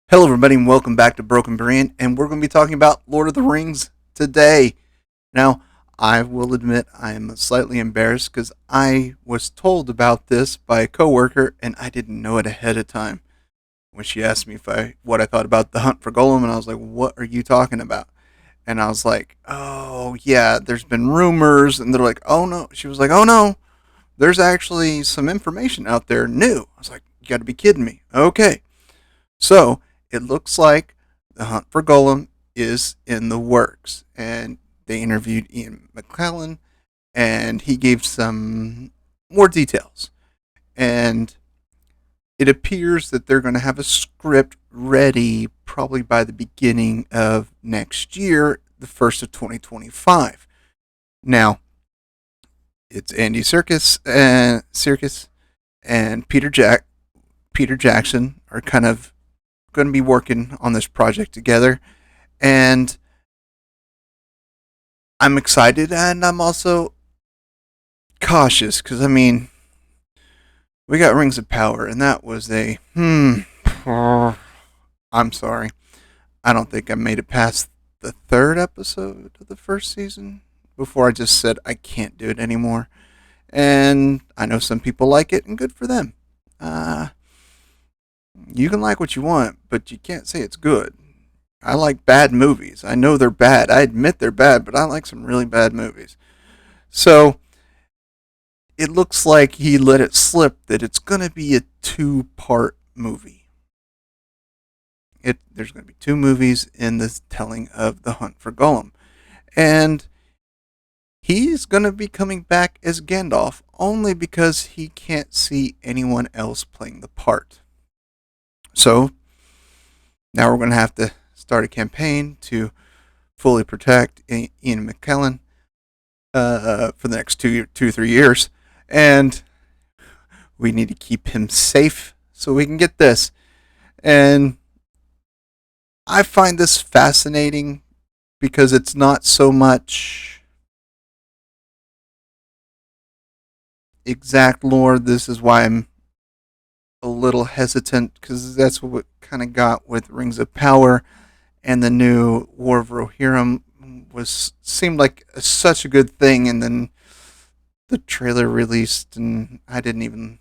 Hello, everybody, and welcome back to Broken Brand. And we're going to be talking about Lord of the Rings today. Now, I will admit I am slightly embarrassed because I was told about this by a coworker, and I didn't know it ahead of time. When she asked me if what I thought about the hunt for Gollum, and I was like, "What are you talking about?" And I was like, "Oh yeah, there's been rumors," and they're like, "Oh no." She was like, "Oh no, there's actually some information out there new." I was like, "You got to be kidding me." Okay. So it looks like the hunt for Gollum is in the works, and they interviewed Ian McKellen, and he gave some more details. And it appears that they're going to have a script ready probably by the beginning of next year, the first of 2025. Now, it's Andy Serkis and Peter Jackson are kind of going to be working on this project together, and I'm excited and I'm also cautious because we got Rings of Power and that was a I'm sorry. I don't think I made it past the third episode of the first season before I just said I can't do it anymore. And I know some people like it and good for them. Uh, you can like what you want, but you can't say it's good. I like bad movies. I know they're bad. I admit they're bad, but I like some really bad movies. So it looks like he let it slip that it's going to be a two-part movie. There's going to be two movies in this telling of the hunt for Gollum, and he's going to be coming back as Gandalf only because he can't see anyone else playing the part. So now we're going to have to start a campaign to fully protect Ian McKellen for the next 3 years, and we need to keep him safe so we can get this. And I find this fascinating because it's not so much exact lore. This is why I'm a little hesitant because that's what we kind of got with Rings of Power and the new War of Rohirrim was seemed like such a good thing, and then the trailer released, and I didn't even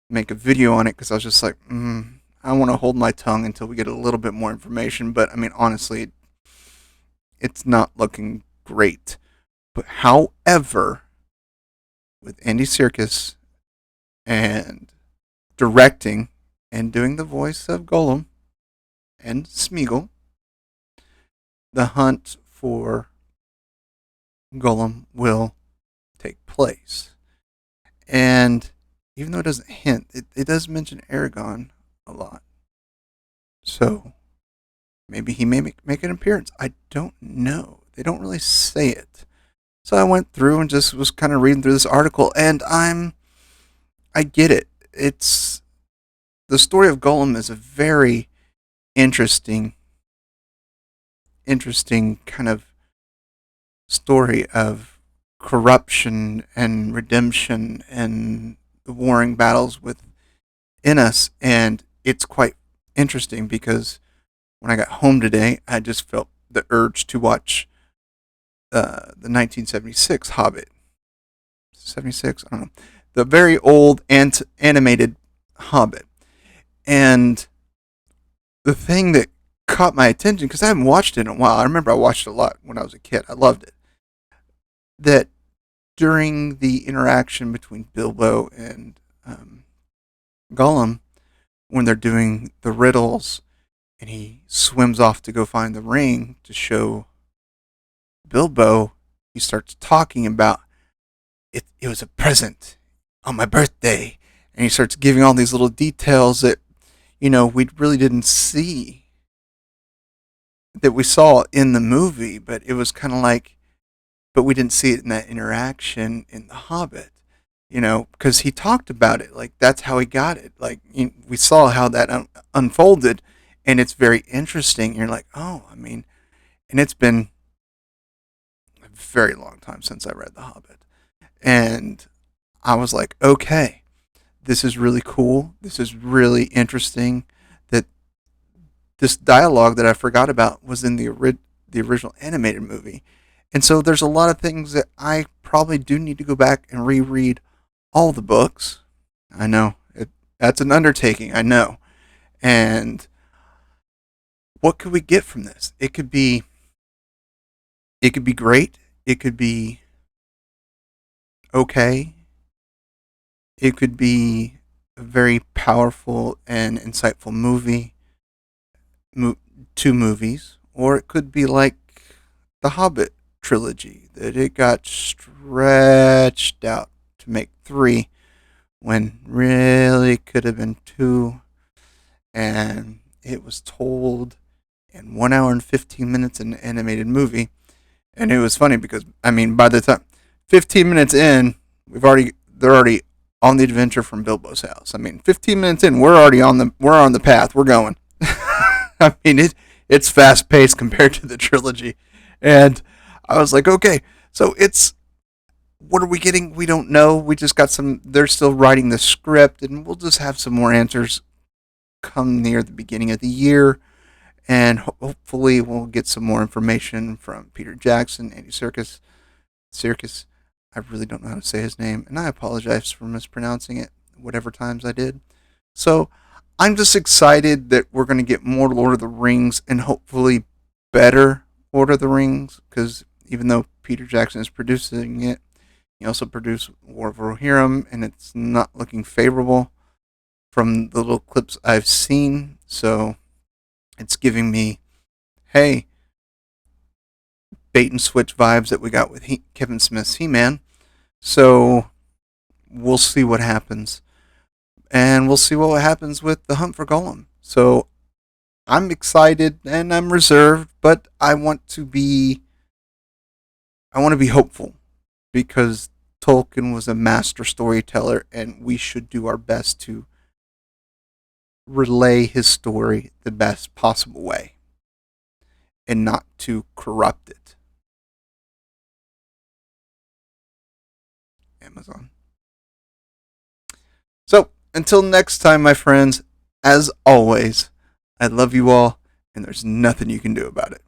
make a video on it because I was just like, I want to hold my tongue until we get a little bit more information. But I mean, honestly, it's not looking great. But however, with Andy Serkis and directing and doing the voice of Gollum and Smeagol, the hunt for Gollum will take place. And even though it doesn't hint, it does mention Aragon a lot. So maybe he may make an appearance. I don't know. They don't really say it. So I went through and just was kind of reading through this article, and I get it. It's the story of Gollum is a very interesting, interesting kind of story of corruption and redemption and the warring battles within us, and it's quite interesting because when I got home today, I just felt the urge to watch the 1976 Hobbit. 76? I don't know. The very old animated Hobbit. And the thing that caught my attention, because I haven't watched it in a while, I remember I watched it a lot when I was a kid. I loved it. That during the interaction between Bilbo and Gollum, when they're doing the riddles and he swims off to go find the ring to show Bilbo, he starts talking about it was a present on my birthday. And he starts giving all these little details that, we really didn't see, that we saw in the movie, but it was kind of like, but we didn't see it in that interaction in The Hobbit, because he talked about it. Like, that's how he got it. Like, we saw how that unfolded, and it's very interesting. You're like, oh, and it's been a very long time since I read The Hobbit. And I was like, okay, this is really cool. This is really interesting that this dialogue that I forgot about was in the original animated movie. And so there's a lot of things that I probably do need to go back and reread all the books. I know that's an undertaking. I know. And what could we get from this? It could be great. It could be okay. It could be a very powerful and insightful mo- two movies, or it could be like the Hobbit trilogy that it got stretched out to make three when really could have been two, and it was told in 1 hour and 15 minutes in an animated movie. And it was funny because I mean, by the time 15 minutes in, they're already on the adventure from Bilbo's house. I mean, 15 minutes in, we're on the path. We're going. I mean, it's fast paced compared to the trilogy, and I was like, okay, so it's what are we getting? We don't know. We just got some. They're still writing the script, and we'll just have some more answers come near the beginning of the year, and hopefully we'll get some more information from Peter Jackson, Andy Serkis. Circus. I really don't know how to say his name, and I apologize for mispronouncing it, whatever times I did. So I'm just excited that we're going to get more Lord of the Rings and hopefully better Lord of the Rings, because even though Peter Jackson is producing it, he also produced War of Rohirrim, and it's not looking favorable from the little clips I've seen. So it's giving me, hey, bait and switch vibes that we got with Kevin Smith's He-Man. So we'll see what happens, and we'll see what happens with the hunt for Gollum. So I'm excited and I'm reserved, but I want to be hopeful because Tolkien was a master storyteller, and we should do our best to relay his story the best possible way and not to corrupt it. Amazon. So until next time, my friends, as always, I love you all, and there's nothing you can do about it.